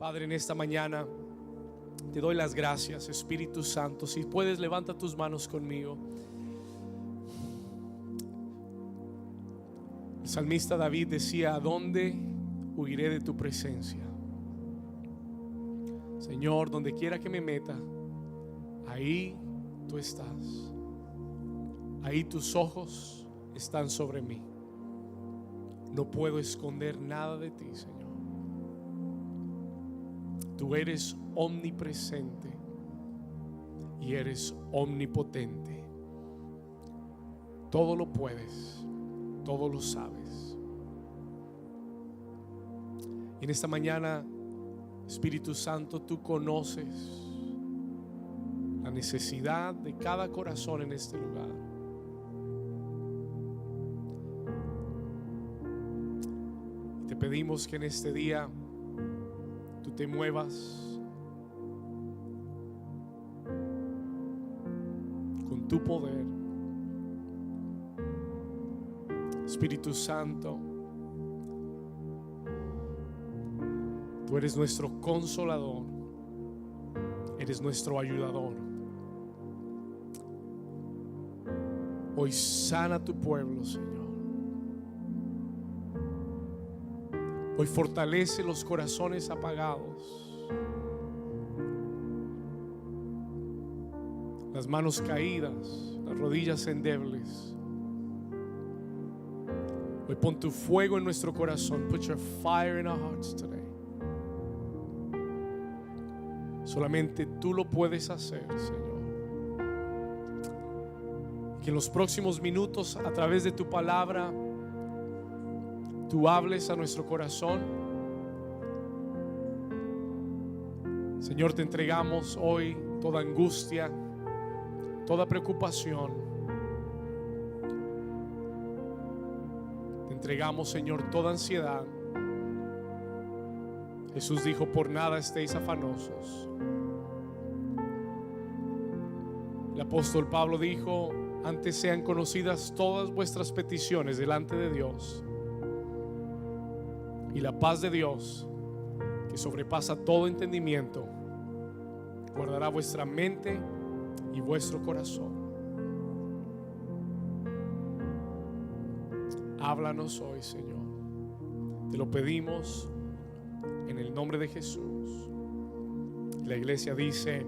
Padre, en esta mañana te doy las gracias, Espíritu Santo. Si puedes, levanta tus manos conmigo. El salmista David decía: ¿a dónde huiré de tu presencia? Señor, donde quiera que me meta, ahí tú estás. Ahí tus ojos están sobre mí. No puedo esconder nada de ti, Señor. Tú eres omnipresente y eres omnipotente. Todo lo puedes, todo lo sabes. Y en esta mañana, Espíritu Santo, tú conoces la necesidad de cada corazón en este lugar. Y te pedimos que en este día tú te muevas con tu poder. Espíritu Santo, tú eres nuestro consolador, eres nuestro ayudador. Hoy sana a tu pueblo, Señor. Hoy fortalece los corazones apagados, las manos caídas, las rodillas endebles. Hoy pon tu fuego en nuestro corazón. Put your fire in our hearts today. Solamente tú lo puedes hacer, Señor. Que en los próximos minutos, a través de tu palabra, tú hables a nuestro corazón. Señor, te entregamos hoy toda angustia, toda preocupación. Te entregamos, Señor, toda ansiedad. Jesús dijo: por nada estéis afanosos. El apóstol Pablo dijo: antes sean conocidas todas vuestras peticiones delante de Dios, y la paz de Dios, que sobrepasa todo entendimiento, guardará vuestra mente y vuestro corazón. Háblanos hoy, Señor. Te lo pedimos en el nombre de Jesús. La iglesia dice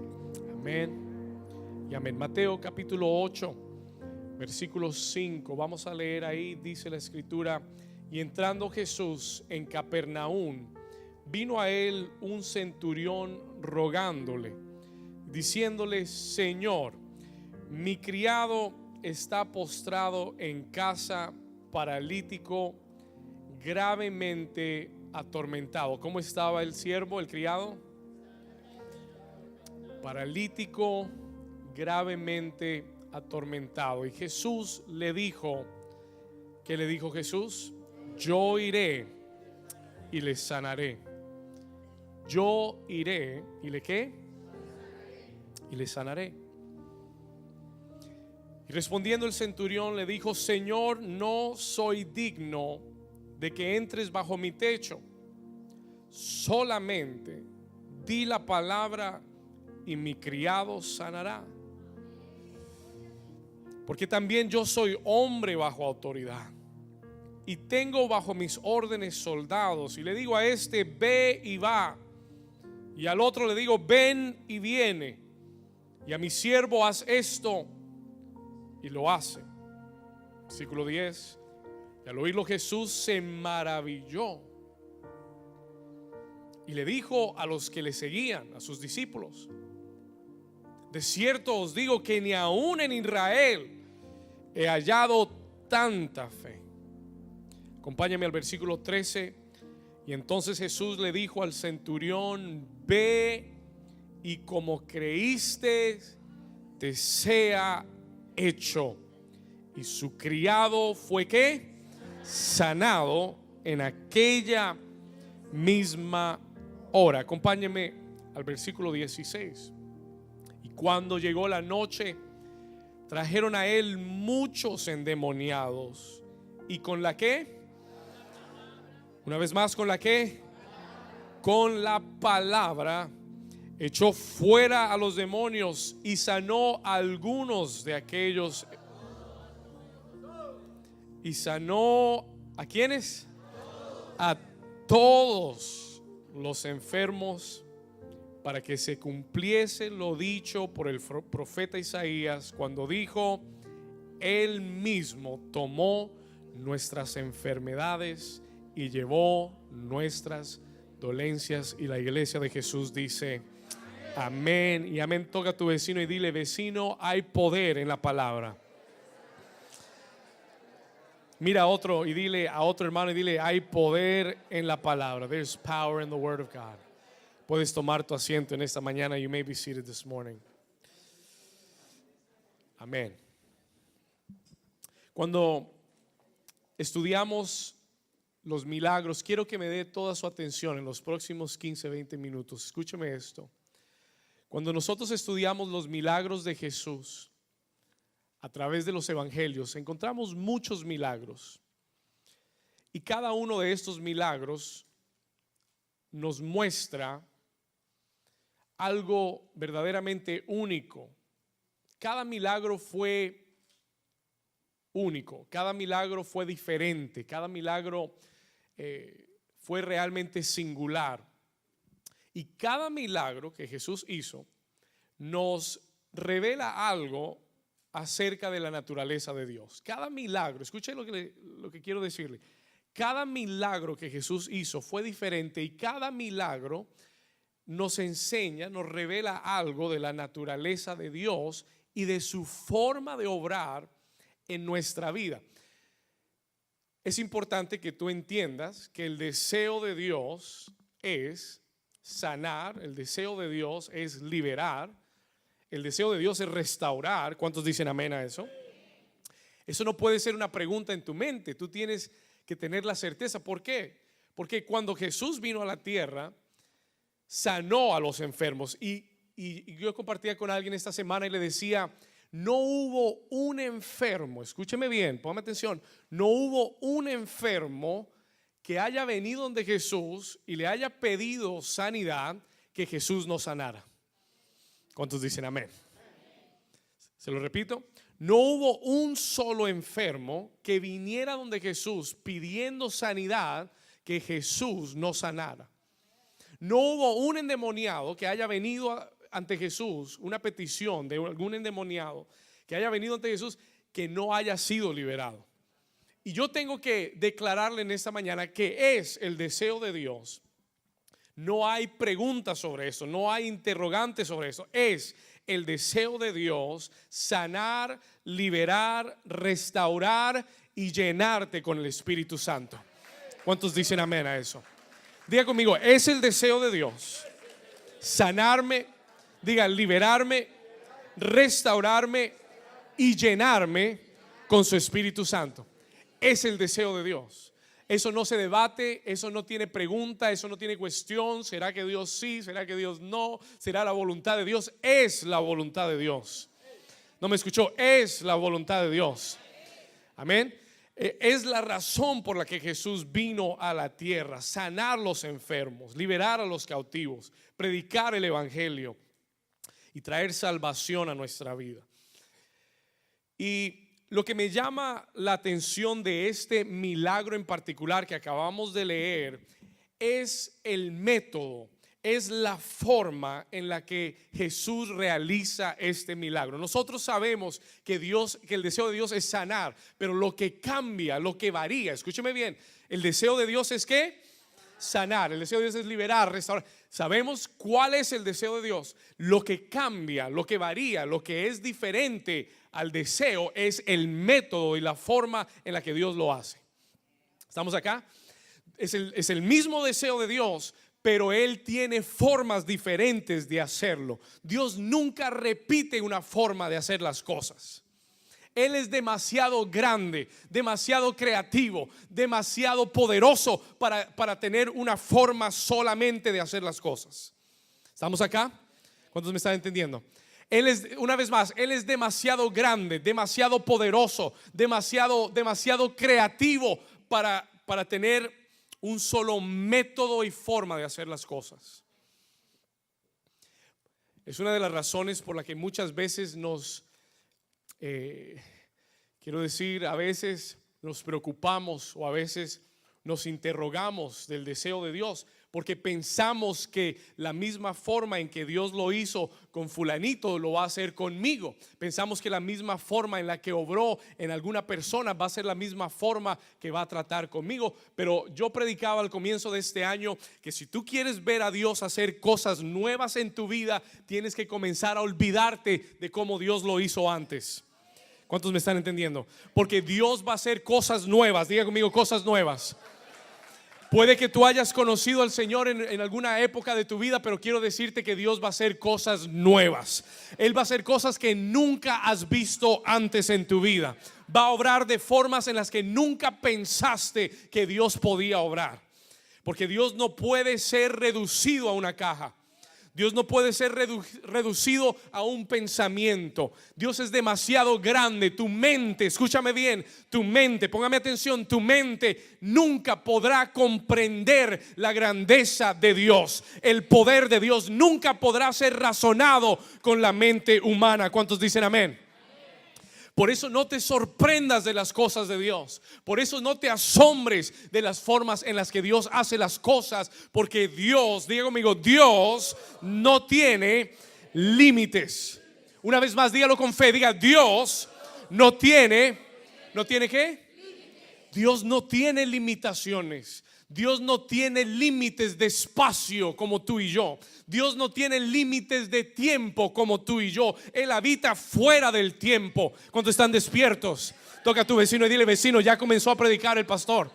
amén y amén. Mateo capítulo 8, versículo 5. Vamos a leer ahí. Dice la escritura: y entrando Jesús en Capernaum, vino a él un centurión rogándole, diciéndole: Señor, mi criado está postrado en casa, paralítico, gravemente atormentado. ¿Cómo estaba el siervo, el criado? Paralítico, gravemente atormentado. Y Jesús le dijo, ¿qué le dijo Jesús? Yo iré y le sanaré. Yo iré y le ¿qué? Y le sanaré. Y respondiendo el centurión le dijo: Señor, no soy digno de que entres bajo mi techo. Solamente di la palabra y mi criado sanará. Porque también yo soy hombre bajo autoridad, y tengo bajo mis órdenes soldados. Y le digo a este: ve y va, y al otro le digo: ven y viene, y a mi siervo: haz esto, y lo hace. Versículo 10. Y al oírlo Jesús se maravilló, y le dijo a los que le seguían, a sus discípulos: de cierto os digo que ni aún en Israel he hallado tanta fe. Acompáñame al versículo 13. Y entonces Jesús le dijo al centurión: ve y como creíste te sea hecho. Y su criado fue ¿qué? Sanado en aquella misma hora. Acompáñeme al versículo 16. Y cuando llegó la noche, trajeron a él muchos endemoniados. ¿Y con la qué? Una vez más, ¿con la qué? con la palabra echó fuera a los demonios y sanó a algunos de aquellos. ¿Y sanó a quiénes? A todos los enfermos, para que se cumpliese lo dicho por el profeta Isaías cuando dijo: Él mismo tomó nuestras enfermedades y llevó nuestras dolencias. Y la iglesia de Jesús dice amén y amén. Toca a tu vecino y dile: vecino, hay poder en la palabra. Mira a otro y dile, a otro hermano y dile: hay poder en la palabra. There's power in the word of God. Puedes tomar tu asiento en esta mañana. You may be seated this morning. Amén. Cuando estudiamos los milagros, quiero que me dé toda su atención en los próximos 15, 20 minutos. Escúcheme esto. Cuando nosotros estudiamos los milagros de Jesús a través de los evangelios, encontramos muchos milagros. Y cada uno de estos milagros nos muestra algo verdaderamente único. Cada milagro fue único, cada milagro fue diferente, cada milagro fue realmente singular. Y cada milagro que Jesús hizo nos revela algo acerca de la naturaleza de Dios. Cada milagro, escuchen lo que quiero decirle. Cada milagro que Jesús hizo fue diferente y cada milagro nos enseña, nos revela algo de la naturaleza de Dios y de su forma de obrar en nuestra vida. Es importante que tú entiendas que el deseo de Dios es sanar, el deseo de Dios es liberar, el deseo de Dios es restaurar. ¿Cuántos dicen amén a eso? Eso no puede ser una pregunta en tu mente, tú tienes que tener la certeza. ¿Por qué? Porque cuando Jesús vino a la tierra, sanó a los enfermos. Y yo compartía con alguien esta semana y le decía: no hubo un enfermo, escúcheme bien, póngame atención, no hubo un enfermo que haya venido donde Jesús y le haya pedido sanidad que Jesús no sanara. ¿Cuántos dicen amén? Se lo repito. No hubo un solo enfermo que viniera donde Jesús pidiendo sanidad que Jesús no sanara. No hubo un endemoniado que haya venido ante Jesús, una petición de algún endemoniado que haya venido ante Jesús que no haya sido liberado. Y yo tengo que declararle en esta mañana que es el deseo de Dios. No hay preguntas sobre eso, no hay interrogantes sobre eso. Es el deseo de Dios sanar, liberar, restaurar y llenarte con el Espíritu Santo. ¿Cuántos dicen amén a eso? Diga conmigo: es el deseo de Dios sanarme, diga liberarme, restaurarme y llenarme con su Espíritu Santo. Es el deseo de Dios. Eso no se debate, eso no tiene pregunta, eso no tiene cuestión. ¿Será que Dios sí? ¿Será que Dios no? ¿Será la voluntad de Dios? Es la voluntad de Dios. ¿No me escuchó? Es la voluntad de Dios. Amén. Es la razón por la que Jesús vino a la tierra: sanar los enfermos, liberar a los cautivos, predicar el evangelio y traer salvación a nuestra vida. Y lo que me llama la atención de este milagro en particular que acabamos de leer es el método, es la forma en la que Jesús realiza este milagro. Nosotros sabemos que el deseo de Dios es sanar, pero lo que cambia, lo que varía, escúcheme bien, el deseo de Dios es ¿qué? Sanar. El deseo de Dios es liberar, restaurar. Sabemos cuál es el deseo de Dios. Lo que cambia, lo que varía, lo que es diferente al deseo es el método y la forma en la que Dios lo hace. ¿Estamos acá? Es el mismo deseo de Dios, pero Él tiene formas diferentes de hacerlo. Dios nunca repite una forma de hacer las cosas. Él es demasiado grande, demasiado creativo, demasiado poderoso para tener una forma solamente de hacer las cosas. ¿Estamos acá? ¿Cuántos me están entendiendo? Él es, una vez más, Él es demasiado grande, demasiado poderoso, demasiado creativo para tener un solo método y forma de hacer las cosas. Es una de las razones por la que muchas veces quiero decir, a veces nos preocupamos o a veces nos interrogamos del deseo de Dios, porque pensamos que la misma forma en que Dios lo hizo con fulanito lo va a hacer conmigo. Pensamos que la misma forma en la que obró en alguna persona va a ser la misma forma que va a tratar conmigo. Pero yo predicaba al comienzo de este año que si tú quieres ver a Dios hacer cosas nuevas en tu vida, tienes que comenzar a olvidarte de cómo Dios lo hizo antes. ¿Cuántos me están entendiendo? Porque Dios va a hacer cosas nuevas. Diga conmigo, cosas nuevas. Puede que tú hayas conocido al Señor en alguna época de tu vida, pero quiero decirte que Dios va a hacer cosas nuevas. Él va a hacer cosas que nunca has visto antes en tu vida. Va a obrar de formas en las que nunca pensaste que Dios podía obrar. Porque Dios no puede ser reducido a una caja. Dios no puede ser reducido a un pensamiento. Dios es demasiado grande. Tu mente, escúchame bien, tu mente, póngame atención, tu mente nunca podrá comprender la grandeza de Dios. El poder de Dios nunca podrá ser razonado con la mente humana. ¿Cuántos dicen amén? Por eso no te sorprendas de las cosas de Dios. Por eso no te asombres de las formas en las que Dios hace las cosas. Porque Dios, diga conmigo, Dios no tiene límites. Una vez más, dígalo con fe. Diga, Dios no tiene ¿qué? Dios no tiene limitaciones. Dios no tiene límites de espacio como tú y yo. Dios no tiene límites de tiempo como tú y yo. Él habita fuera del tiempo. ¿Cuántos están despiertos? Toca a tu vecino y dile: vecino, ya comenzó a predicar el pastor.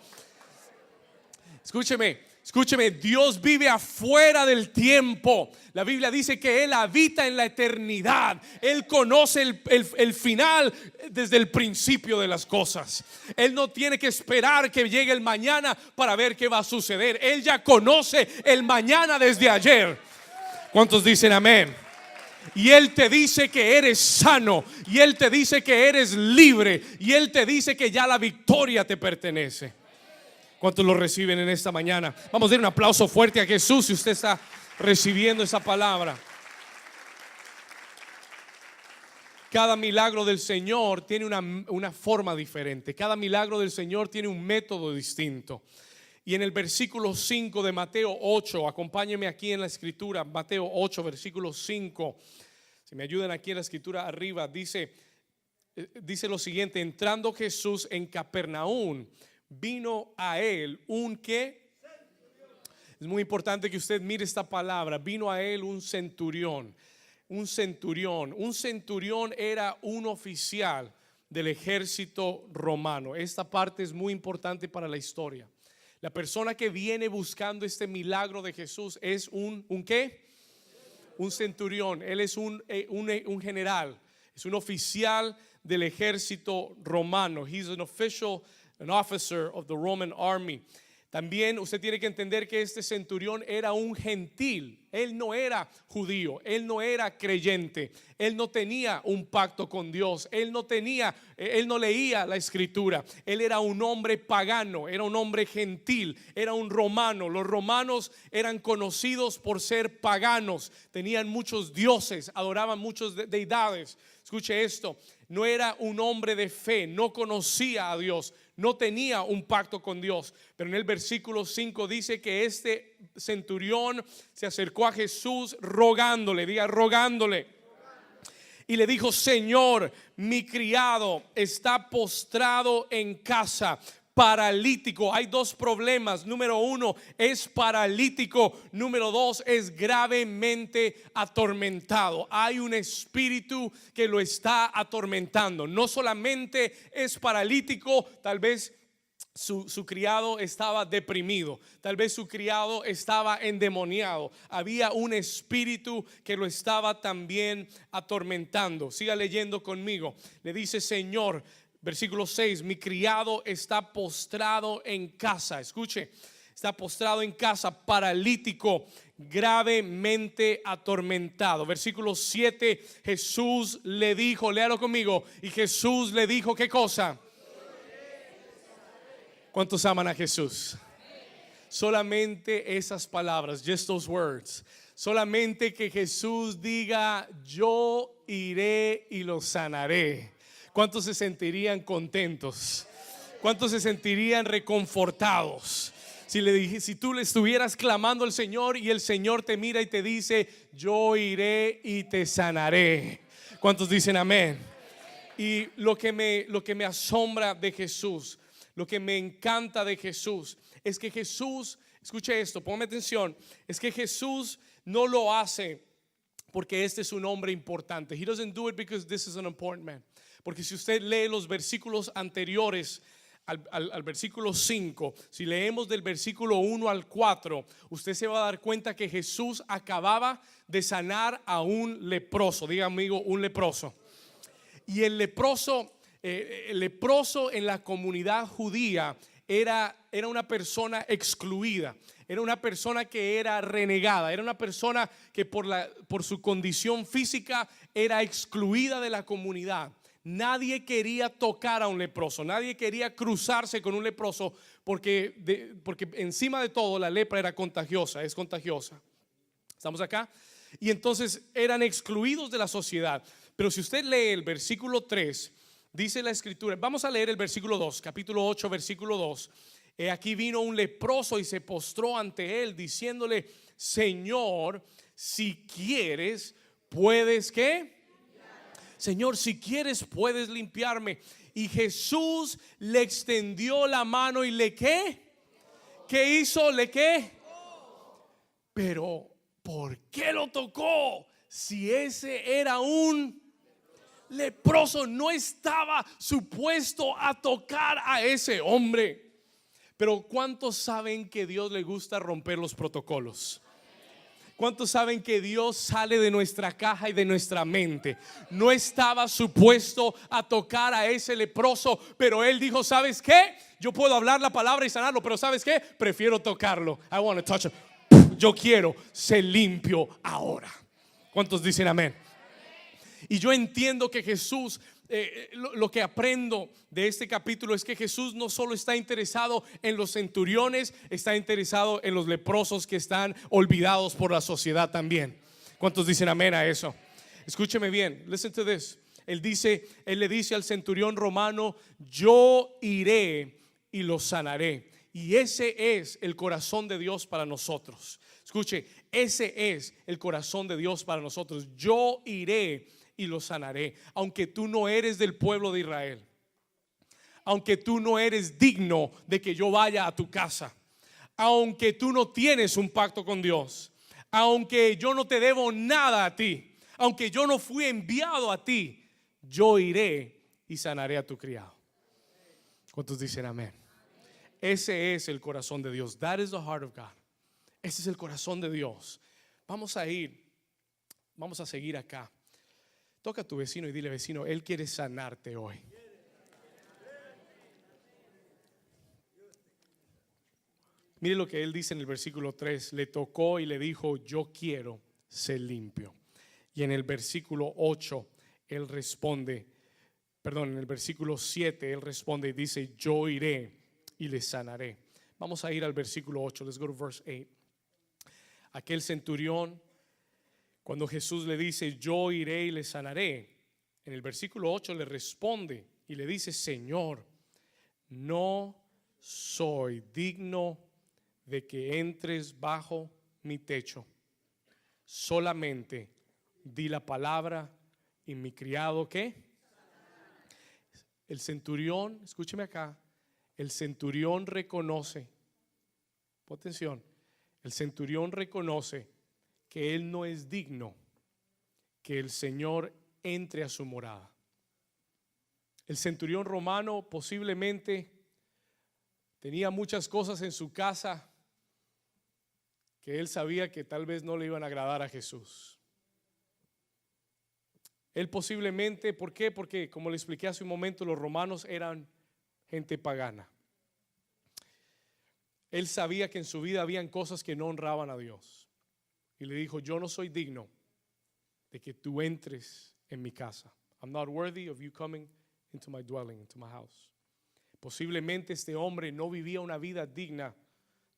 Escúcheme, Dios vive afuera del tiempo. La Biblia dice que Él habita en la eternidad. Él conoce el final desde el principio de las cosas. Él no tiene que esperar que llegue el mañana para ver qué va a suceder. Él ya conoce el mañana desde ayer. ¿Cuántos dicen amén? Y Él te dice que eres sano. Y Él te dice que eres libre. Y Él te dice que ya la victoria te pertenece. ¿Cuántos lo reciben en esta mañana? Vamos a dar un aplauso fuerte a Jesús si usted está recibiendo esa palabra. Cada milagro del Señor tiene una forma diferente. Cada milagro del Señor tiene un método distinto. Y en el versículo 5 de Mateo 8, acompáñenme aquí en la escritura, Mateo 8, versículo 5. Si me ayudan aquí en la escritura arriba, dice lo siguiente: entrando Jesús en Capernaum, vino a él un ¿qué? Es muy importante que usted mire esta palabra. Vino a él un centurión. Un centurión era un oficial del ejército romano. Esta parte es muy importante para la historia. La persona que viene buscando este milagro de Jesús es un ¿qué? Un centurión. Él es un general. Es un oficial del ejército romano. He's an officer of the Roman army. También usted tiene que entender que este centurión era un gentil. Él no era judío, él no era creyente, él no tenía un pacto con Dios, él no leía la escritura. Él era un hombre pagano, era un hombre gentil, era un romano. Los romanos eran conocidos por ser paganos, tenían muchos dioses, adoraban muchas deidades. Escuche esto: no era un hombre de fe, no conocía a Dios, no tenía un pacto con Dios. Pero en el versículo 5 dice que este centurión se acercó a Jesús rogándole, diga rogándole, y le dijo: Señor, mi criado está postrado en casa, paralítico. Hay dos problemas. Número uno, es paralítico. Número dos, es gravemente atormentado. Hay un espíritu que lo está atormentando. No solamente es paralítico, tal vez su criado estaba deprimido, tal vez su criado estaba endemoniado. Había un espíritu que lo estaba también atormentando. Siga leyendo conmigo. Le dice: Señor, versículo 6, mi criado está postrado en casa. Escuche, está postrado en casa, paralítico, gravemente atormentado. Versículo 7, Jesús le dijo, léalo conmigo, y Jesús le dijo, ¿qué cosa? ¿Cuántos aman a Jesús? Solamente esas palabras, just those words. Solamente que Jesús diga, yo iré y los sanaré. ¿Cuántos se sentirían contentos? ¿Cuántos se sentirían reconfortados? Si tú le estuvieras clamando al Señor y el Señor te mira y te dice, yo iré y te sanaré. ¿Cuántos dicen amén? Y lo que me asombra de Jesús, lo que me encanta de Jesús, es que Jesús, escuche esto, ponme atención, es que Jesús no lo hace porque este es un hombre importante. He doesn't do it because this is an important man. Porque si usted lee los versículos anteriores al versículo 5, si leemos del versículo 1 al 4, usted se va a dar cuenta que Jesús acababa de sanar a un leproso. Diga amigo, un leproso. Y el leproso en la comunidad judía era una persona excluida, era una persona que era renegada, era una persona que por su condición física era excluida de la comunidad. Nadie quería tocar a un leproso, nadie quería cruzarse con un leproso porque encima de todo la lepra era contagiosa, es contagiosa. ¿Estamos acá? Y entonces eran excluidos de la sociedad. Pero si usted lee el versículo 3, dice la escritura, vamos a leer el versículo 2, capítulo 8, versículo 2. Aquí vino un leproso y se postró ante él diciéndole, Señor, si quieres, puedes ¿qué? Señor, si quieres puedes limpiarme. Y Jesús le extendió la mano y le ¿qué? ¿Qué hizo? ¿Le qué? Pero ¿por qué lo tocó? Si ese era un leproso, no estaba supuesto a tocar a ese hombre. Pero ¿cuántos saben que Dios le gusta romper los protocolos? ¿Cuántos saben que Dios sale de nuestra caja y de nuestra mente? No estaba supuesto a tocar a ese leproso, pero él dijo, ¿sabes qué? Yo puedo hablar la palabra y sanarlo, pero ¿sabes qué? Prefiero tocarlo. I want to touch him. Yo quiero ser limpio ahora. ¿Cuántos dicen amén? Y yo entiendo que Jesús, lo que aprendo de este capítulo es que Jesús no solo está interesado en los centuriones, está interesado en los leprosos que están olvidados por la sociedad también. ¿Cuántos dicen amén a eso? Escúcheme bien, listen to this. Él le dice al centurión romano, yo iré y los sanaré. Y ese es el corazón de Dios para nosotros. Escuche, ese es el corazón de Dios para nosotros. Yo iré y lo sanaré. Aunque tú no eres del pueblo de Israel, aunque tú no eres digno de que yo vaya a tu casa, aunque tú no tienes un pacto con Dios, aunque yo no te debo nada a ti, aunque yo no fui enviado a ti, yo iré y sanaré a tu criado. ¿Cuántos dicen amén? Ese es el corazón de Dios. That is the heart of God. Ese es el corazón de Dios. Vamos a seguir acá. Toca a tu vecino y dile, vecino, Él quiere sanarte hoy. Mire lo que Él dice en el versículo 3. Le tocó y le dijo, yo quiero ser limpio. Y en el versículo 8 Él responde, en el versículo 7 Él responde y dice, yo iré y le sanaré. Vamos a ir al versículo 8. Let's go to verse 8. Aquel centurión, cuando Jesús le dice, yo iré y le sanaré, en el versículo 8 le responde y le dice, Señor, no soy digno de que entres bajo mi techo. Solamente di la palabra y mi criado, ¿qué? El centurión, escúcheme acá, el centurión reconoce, pon atención, el centurión reconoce que él no es digno que el Señor entre a su morada. El centurión romano posiblemente tenía muchas cosas en su casa que él sabía que tal vez no le iban a agradar a Jesús. Él posiblemente, ¿por qué? Porque como le expliqué hace un momento, los romanos eran gente pagana. Él sabía que en su vida habían cosas que no honraban a Dios. Y le dijo, yo no soy digno de que tú entres en mi casa. I'm not worthy of you coming into my dwelling, into my house. Posiblemente este hombre no vivía una vida digna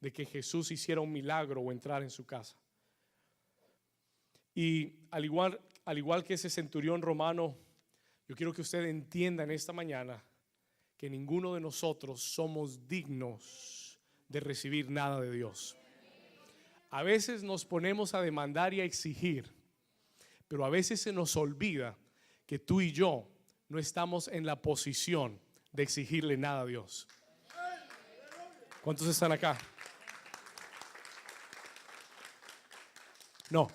de que Jesús hiciera un milagro o entrara en su casa. Y al igual que ese centurión romano, yo quiero que usted entienda en esta mañana que ninguno de nosotros somos dignos de recibir nada de Dios. A veces nos ponemos a demandar y a exigir, pero a veces se nos olvida que tú y yo no estamos en la posición de exigirle nada a Dios. ¿Cuántos están acá? No,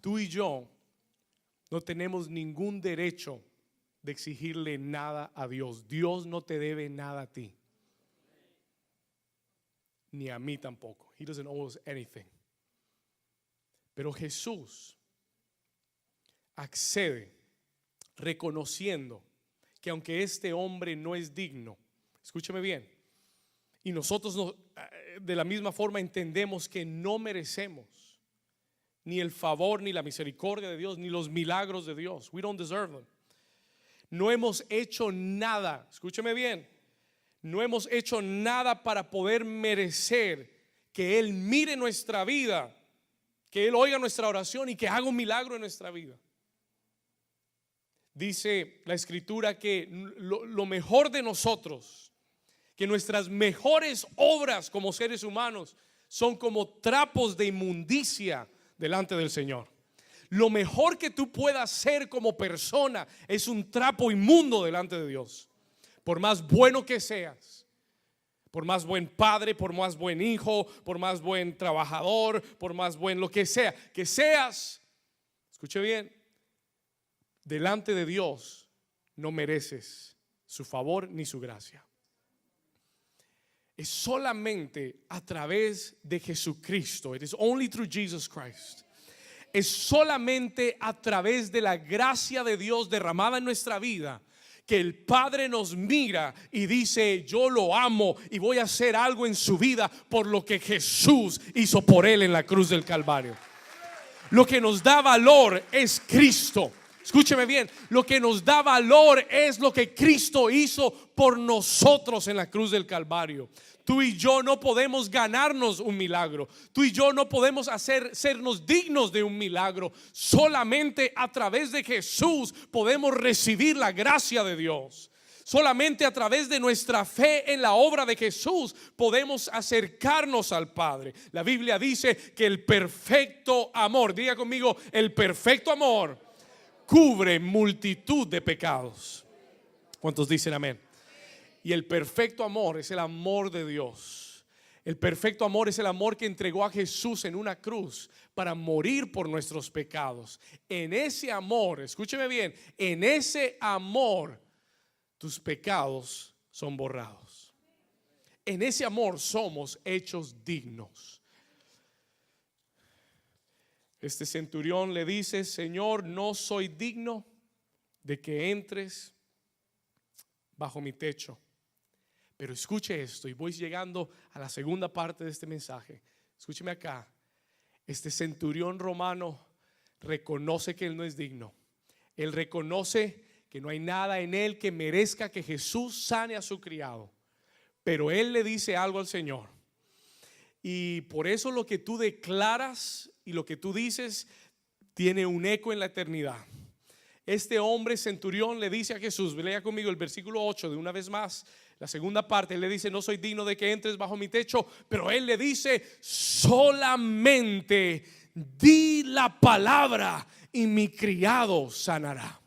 tú y yo no tenemos ningún derecho de exigirle nada a Dios. Dios no te debe nada a ti, ni a mí tampoco. He doesn't owe us anything. Pero Jesús accede reconociendo que aunque este hombre no es digno, escúcheme bien, y nosotros de la misma forma entendemos que no merecemos ni el favor, ni la misericordia de Dios, ni los milagros de Dios. We don't deserve them. No hemos hecho nada, escúcheme bien, no hemos hecho nada para poder merecer que Él mire nuestra vida, que Él oiga nuestra oración y que haga un milagro en nuestra vida. Dice la Escritura que lo mejor de nosotros, que nuestras mejores obras como seres humanos son como trapos de inmundicia delante del Señor. Lo mejor que tú puedas ser como persona es un trapo inmundo delante de Dios. Por más bueno que seas, por más buen padre, por más buen hijo, por más buen trabajador, por más buen lo que seas, escuche bien, delante de Dios no mereces su favor ni su gracia. Es solamente a través de Jesucristo. It is only through Jesus Christ. Es solamente a través de la gracia de Dios derramada en nuestra vida que el Padre nos mira y dice: yo lo amo y voy a hacer algo en su vida por lo que Jesús hizo por él en la cruz del Calvario. Lo que nos da valor es Cristo. Escúcheme bien, lo que nos da valor es lo que Cristo hizo por nosotros en la cruz del Calvario. Tú y yo no podemos ganarnos un milagro. Tú y yo no podemos sernos dignos de un milagro. Solamente a través de Jesús podemos recibir la gracia de Dios. Solamente a través de nuestra fe en la obra de Jesús podemos acercarnos al Padre. La Biblia dice que el perfecto amor, diga conmigo, el perfecto amor cubre multitud de pecados. ¿Cuántos dicen amén? Y el perfecto amor es el amor de Dios. El perfecto amor es el amor que entregó a Jesús en una cruz para morir por nuestros pecados. En ese amor, escúcheme bien, en ese amor tus pecados son borrados. En ese amor somos hechos dignos. Este centurión le dice: Señor, no soy digno de que entres bajo mi techo. Pero escuche esto, y voy llegando a la segunda parte de este mensaje. Escúcheme acá. Este centurión romano reconoce que él no es digno. Él reconoce que no hay nada en él que merezca que Jesús sane a su criado. Pero él le dice algo al Señor. Y por eso lo que tú declaras y lo que tú dices tiene un eco en la eternidad. Este hombre centurión le dice a Jesús, lea conmigo el versículo 8 de una vez más, la segunda parte. Él le dice: no soy digno de que entres bajo mi techo, pero él le dice: solamente di la palabra y mi criado sanará.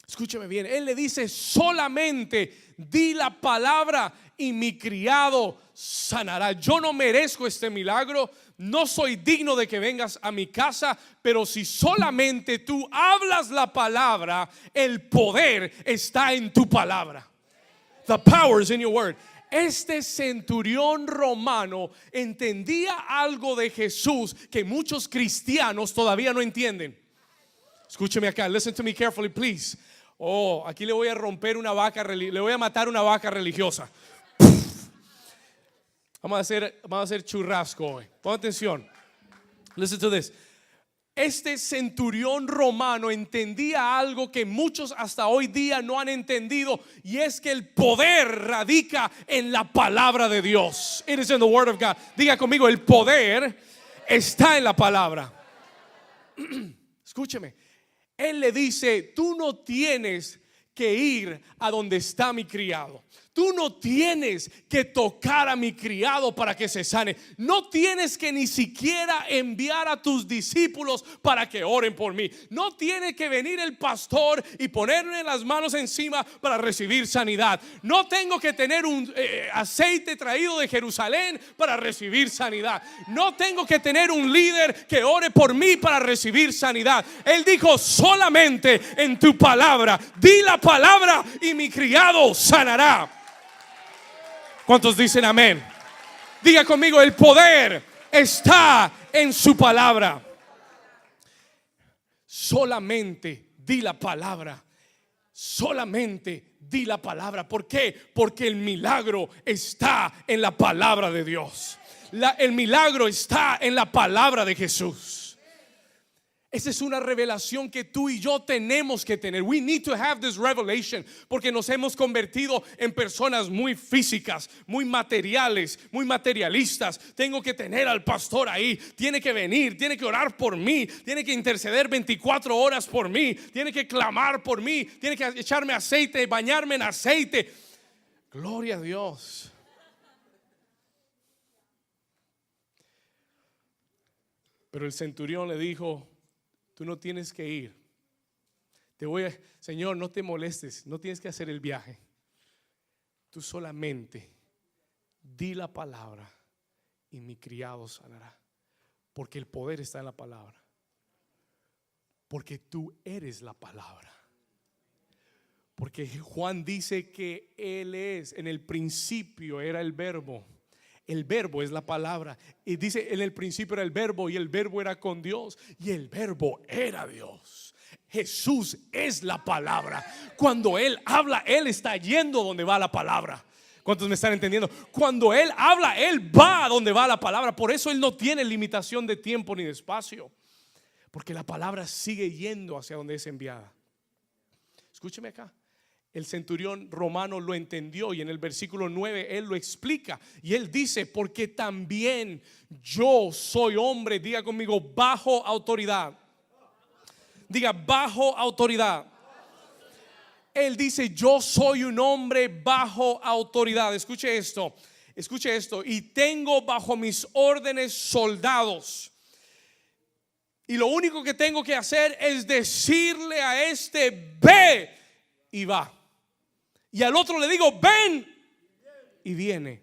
Escúcheme bien, él le dice: solamente di la palabra y mi criado sanará. Yo no merezco este milagro, no soy digno de que vengas a mi casa, pero si solamente tú hablas la palabra, el poder está en tu palabra. The power is in your word. Este centurión romano entendía algo de Jesús que muchos cristianos todavía no entienden. Escúcheme acá, listen to me carefully, please. Oh, aquí le voy a romper una vaca, le voy a matar una vaca religiosa. Vamos a hacer churrasco hoy. Pon atención. Listen to this. este centurión romano entendía algo que muchos hasta hoy día no han entendido, y es que el poder radica en la palabra de Dios. It is in the word of God. Diga conmigo, el poder está en la palabra. Escúcheme, él le dice: tú no tienes que ir a donde está mi criado. Tú no tienes que tocar a mi criado para que se sane. No tienes que ni siquiera enviar a tus discípulos para que oren por mí. No tiene que venir el pastor y ponerle las manos encima para recibir sanidad. No tengo que tener un aceite traído de Jerusalén para recibir sanidad. No tengo que tener un líder que ore por mí para recibir sanidad. Él dijo: solamente en tu palabra, di la palabra y mi criado sanará. ¿Cuántos dicen amén? Diga conmigo: el poder está en su palabra. Solamente di la palabra. Solamente di la palabra. ¿Por qué? Porque el milagro está en la palabra de Dios. El milagro está en la palabra de Jesús. Esa es una revelación que tú y yo tenemos que tener. We need to have this revelation, porque nos hemos convertido en personas muy físicas, muy materiales, muy materialistas. Tengo que tener al pastor ahí, tiene que venir, tiene que orar por mí, tiene que interceder 24 horas por mí, tiene que clamar por mí, tiene que echarme aceite, bañarme en aceite. Gloria a Dios. Pero el centurión le dijo: tú no tienes que ir. Señor, no te molestes, no tienes que hacer el viaje. Tú solamente di la palabra y mi criado sanará. Porque el poder está en la palabra. Porque tú eres la palabra. Porque Juan dice que Él es, en el principio era el verbo. El verbo es la palabra. Y dice: en el principio era el verbo, y el verbo era con Dios, y el verbo era Dios. Jesús es la palabra. Cuando Él habla, Él está yendo donde va la palabra. ¿Cuántos me están entendiendo? Cuando Él habla, Él va a donde va la palabra. Por eso Él no tiene limitación de tiempo ni de espacio, porque la palabra sigue yendo hacia donde es enviada. Escúcheme acá. El centurión romano lo entendió, y en el versículo 9 él lo explica, y él dice: porque también yo soy hombre, diga conmigo, bajo autoridad. Diga: bajo autoridad. Él dice: yo soy un hombre bajo autoridad. Escuche esto, y tengo bajo mis órdenes soldados. Y lo único que tengo que hacer es decirle a este: ve, y va. Y al otro le digo: ven, y viene.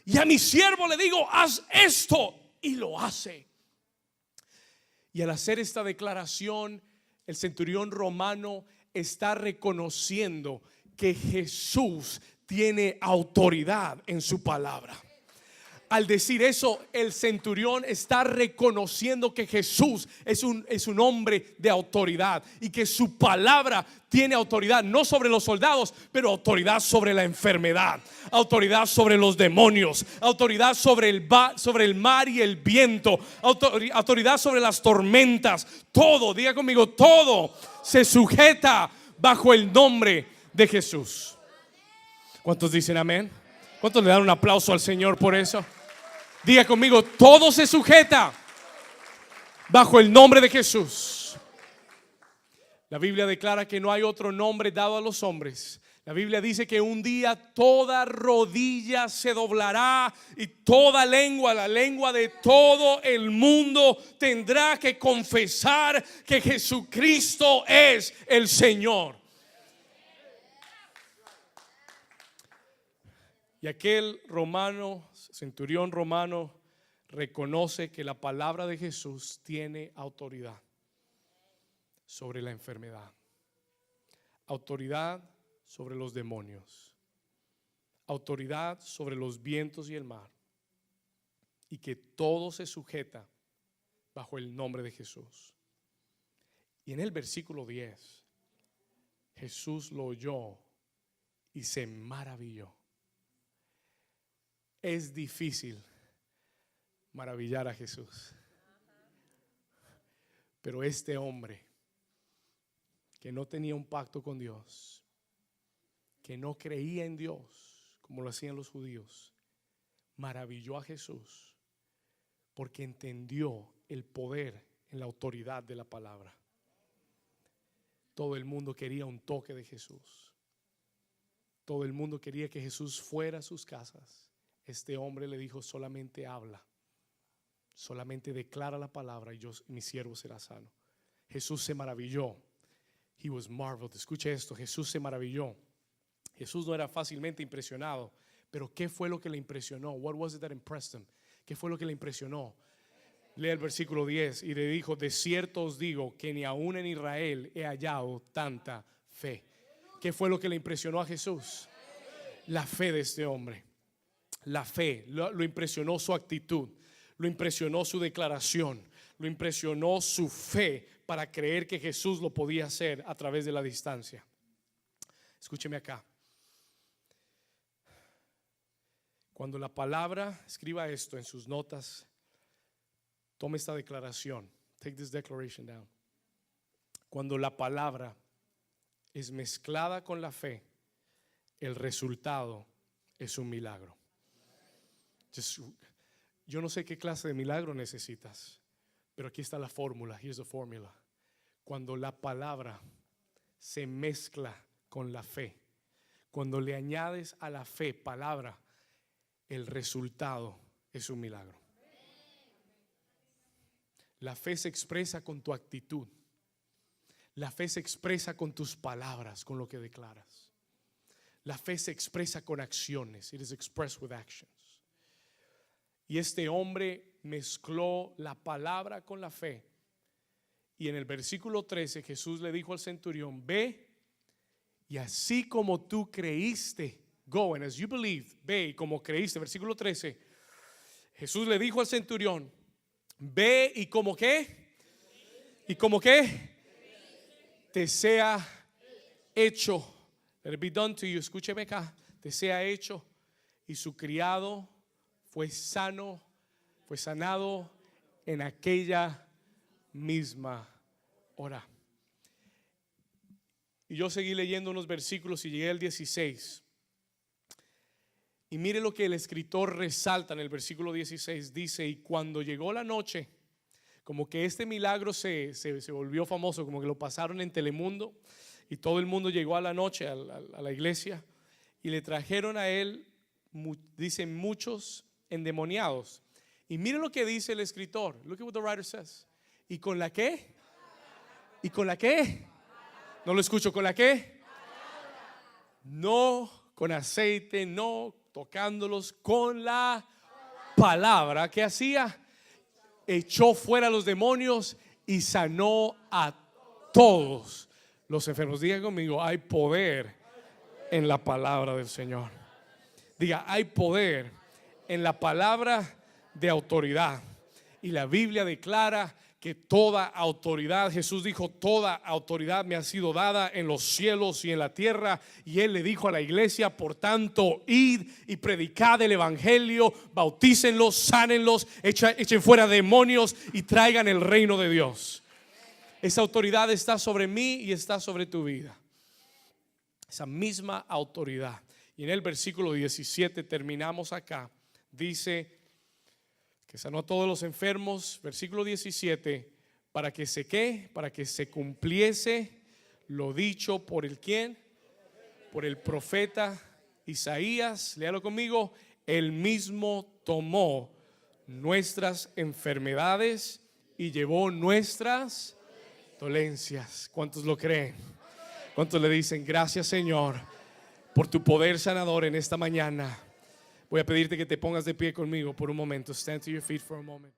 Y a mi siervo le digo: haz esto, y lo hace. Y al hacer esta declaración, el centurión romano está reconociendo que Jesús tiene autoridad en su palabra. Al decir eso, el centurión está reconociendo que Jesús es un hombre de autoridad, y que su palabra tiene autoridad no sobre los soldados, pero autoridad sobre la enfermedad, autoridad sobre los demonios, autoridad sobre el mar y el viento, autoridad sobre las tormentas. Todo, diga conmigo, todo se sujeta bajo el nombre de Jesús. ¿Cuántos dicen amén? ¿Cuántos le dan un aplauso al Señor por eso? Diga conmigo: todo se sujeta bajo el nombre de Jesús. La Biblia declara que no hay otro nombre dado a los hombres. La Biblia dice que un día toda rodilla se doblará, y toda lengua, la lengua de todo el mundo, tendrá que confesar que Jesucristo es el Señor. Y aquel centurión romano, reconoce que la palabra de Jesús tiene autoridad sobre la enfermedad, autoridad sobre los demonios, autoridad sobre los vientos y el mar, y que todo se sujeta bajo el nombre de Jesús. Y en el versículo 10, Jesús lo oyó y se maravilló. Es difícil maravillar a Jesús, Pero este hombre que no tenía un pacto con Dios, que no creía en Dios como lo hacían los judíos, maravilló a Jesús porque entendió el poder en la autoridad de la palabra. Todo el mundo quería un toque de Jesús. Todo el mundo quería que Jesús fuera a sus casas. Este hombre le dijo: solamente habla, solamente declara la palabra y mi siervo será sano. Jesús se maravilló. He was marveled. Escuche esto, Jesús se maravilló. Jesús no era fácilmente impresionado, pero ¿qué fue lo que le impresionó? What was it that impressed him? ¿Qué fue lo que le impresionó? Lee el versículo 10 y le dijo: de cierto os digo que ni aún en Israel he hallado tanta fe. ¿Qué fue lo que le impresionó a Jesús? La fe de este hombre. La fe, lo impresionó su actitud, lo impresionó su declaración, lo impresionó su fe para creer que Jesús lo podía hacer a través de la distancia. Escúcheme acá. Cuando la palabra, escriba esto en sus notas, tome esta declaración. Take this declaration down. Cuando la palabra es mezclada con la fe, el resultado es un milagro. Yo no sé qué clase de milagro necesitas, pero aquí está la fórmula. Here's the formula. Cuando la palabra se mezcla con la fe, cuando le añades a la fe palabra, el resultado es un milagro. La fe se expresa con tu actitud. La fe se expresa con tus palabras, con lo que declaras. La fe se expresa con acciones. It is expressed with actions. Y este hombre mezcló la palabra con la fe. Y en el versículo 13 Jesús le dijo al centurión: ve, y así como tú creíste, go, and as you believed, ve y como creíste. Versículo 13, Jesús le dijo al centurión: ve y como qué, y como qué, te sea hecho. Let it be done to you. Escúcheme acá, te sea hecho. Y su criado fue sano, fue sanado en aquella misma hora. Y yo seguí leyendo unos versículos y llegué al 16. Y mire lo que el escritor resalta en el versículo 16. Dice: y cuando llegó la noche, como que este milagro se volvió famoso, como que lo pasaron en Telemundo, y todo el mundo llegó a la noche a la iglesia, y le trajeron a él, dicen, muchos endemoniados. Y mire lo que dice el escritor. Look at what the writer says. ¿Y con la qué? ¿Y con la qué? No lo escucho. ¿Con la qué? No con aceite, no tocándolos, con la palabra. ¿Qué hacía? Echó fuera a los demonios y sanó a todos los enfermos. Diga conmigo: hay poder en la palabra del Señor. Diga: hay poder en la palabra de autoridad. Y la Biblia declara que toda autoridad, Jesús dijo: toda autoridad me ha sido dada en los cielos y en la tierra. Y Él le dijo a la iglesia: por tanto, id y predicad el evangelio, bautícenlos, sánenlos, echen fuera demonios y traigan el reino de Dios. Esa autoridad está sobre mí y está sobre tu vida. Esa misma autoridad. Y en el versículo 17 terminamos acá. Dice que sanó a todos los enfermos. Versículo 17. Para que se ¿qué? Para que se cumpliese lo dicho por el ¿quién? Por el profeta Isaías. Léalo conmigo. Él mismo tomó nuestras enfermedades y llevó nuestras dolencias. ¿Cuántos lo creen? ¿Cuántos le dicen: gracias, Señor, por tu poder sanador en esta mañana? Voy a pedirte que te pongas de pie conmigo por un momento. Stand to your feet for a moment.